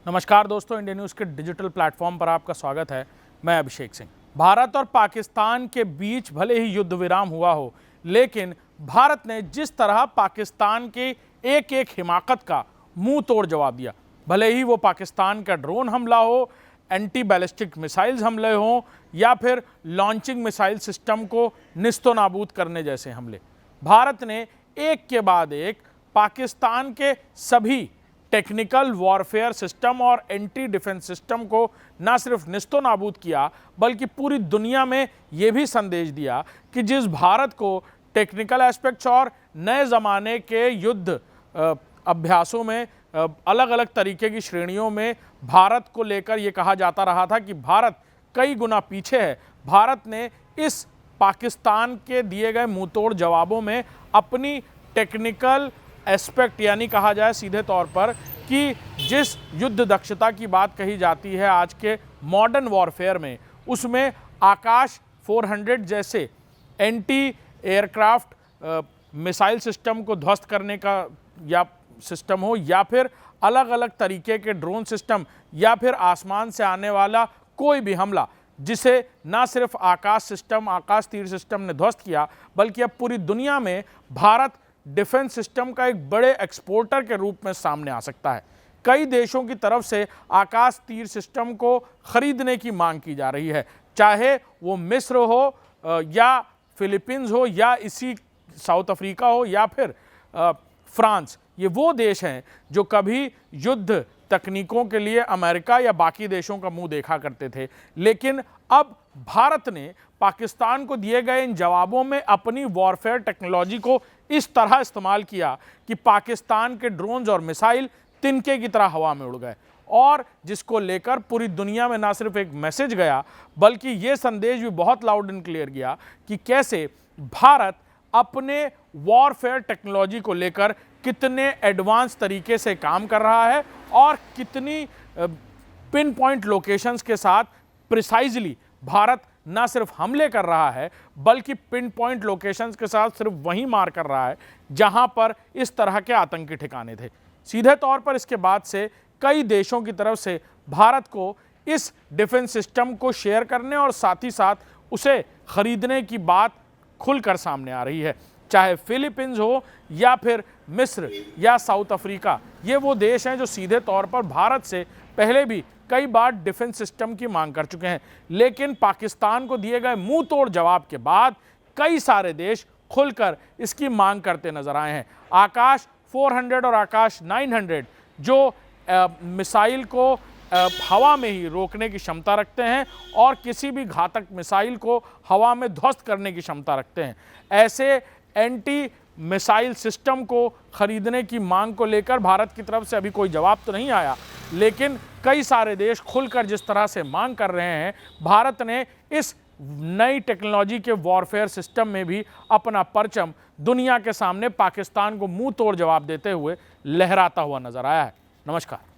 नमस्कार दोस्तों, India news के डिजिटल प्लेटफॉर्म पर आपका स्वागत है। मैं अभिषेक सिंह। भारत और पाकिस्तान के बीच भले ही युद्ध विराम हुआ हो, लेकिन भारत ने जिस तरह पाकिस्तान के एक एक हिमाकत का मुंह तोड़ जवाब दिया, भले ही वो पाकिस्तान का ड्रोन हमला हो, एंटी बैलिस्टिक मिसाइल्स हमले हों या फिर लॉन्चिंग मिसाइल सिस्टम को निस्तो नाबूद करने जैसे हमले, भारत ने एक के बाद एक पाकिस्तान के सभी टेक्निकल वॉरफेयर सिस्टम और एंटी डिफेंस सिस्टम को न सिर्फ निस्तो नाबूद किया, बल्कि पूरी दुनिया में यह भी संदेश दिया कि जिस भारत को टेक्निकल एस्पेक्ट्स और नए ज़माने के युद्ध अभ्यासों में अलग अलग तरीके की श्रेणियों में भारत को लेकर यह कहा जाता रहा था कि भारत कई गुना पीछे है, भारत ने इस पाकिस्तान के दिए गए मुंहतोड़ जवाबों में अपनी टेक्निकल एस्पेक्ट यानी कहा जाए सीधे तौर पर कि जिस युद्ध दक्षता की बात कही जाती है आज के मॉडर्न वॉरफेयर में, उसमें आकाश 400 जैसे एंटी एयरक्राफ्ट मिसाइल सिस्टम को ध्वस्त करने का या सिस्टम हो, या फिर अलग अलग तरीके के ड्रोन सिस्टम, या फिर आसमान से आने वाला कोई भी हमला जिसे ना सिर्फ आकाश सिस्टम, आकाश तीर सिस्टम ने ध्वस्त किया, बल्कि अब पूरी दुनिया में भारत डिफेंस सिस्टम का एक बड़े एक्सपोर्टर के रूप में सामने आ सकता है। कई देशों की तरफ से आकाश तीर सिस्टम को खरीदने की मांग की जा रही है, चाहे वो मिस्र हो या फिलीपींस हो या इसी साउथ अफ्रीका हो या फिर फ्रांस। ये वो देश हैं जो कभी युद्ध तकनीकों के लिए अमेरिका या बाकी देशों का मुंह देखा करते थे, लेकिन अब भारत ने पाकिस्तान को दिए गए इन जवाबों में अपनी वॉरफेयर टेक्नोलॉजी को इस तरह इस्तेमाल किया कि पाकिस्तान के ड्रोन्स और मिसाइल तिनके की तरह हवा में उड़ गए, और जिसको लेकर पूरी दुनिया में ना सिर्फ एक मैसेज गया, बल्कि ये संदेश भी बहुत लाउड एंड क्लियर गया कि कैसे भारत अपने वॉरफेयर टेक्नोलॉजी को लेकर कितने एडवांस तरीके से काम कर रहा है और कितनी पिन पॉइंट लोकेशंस के साथ प्रिसाइजली भारत ना सिर्फ हमले कर रहा है, बल्कि पिन पॉइंट लोकेशंस के साथ सिर्फ वहीं मार कर रहा है जहां पर इस तरह के आतंकी ठिकाने थे। सीधे तौर पर इसके बाद से कई देशों की तरफ से भारत को इस डिफेंस सिस्टम को शेयर करने और साथ ही साथ उसे खरीदने की बात खुलकर सामने आ रही है, चाहे फिलीपींस हो या फिर मिस्र या साउथ अफ्रीका। ये वो देश हैं जो सीधे तौर पर भारत से पहले भी कई बार डिफेंस सिस्टम की मांग कर चुके हैं, लेकिन पाकिस्तान को दिए गए मुंह तोड़ जवाब के बाद कई सारे देश खुलकर इसकी मांग करते नजर आए हैं। आकाश 400 और आकाश 900 जो मिसाइल को हवा में ही रोकने की क्षमता रखते हैं और किसी भी घातक मिसाइल को हवा में ध्वस्त करने की क्षमता रखते हैं, ऐसे एंटी मिसाइल सिस्टम को खरीदने की मांग को लेकर भारत की तरफ से अभी कोई जवाब तो नहीं आया, लेकिन कई सारे देश खुलकर जिस तरह से मांग कर रहे हैं, भारत ने इस नई टेक्नोलॉजी के वॉरफेयर सिस्टम में भी अपना परचम दुनिया के सामने पाकिस्तान को मुंह तोड़ जवाब देते हुए लहराता हुआ नजर आया है। नमस्कार।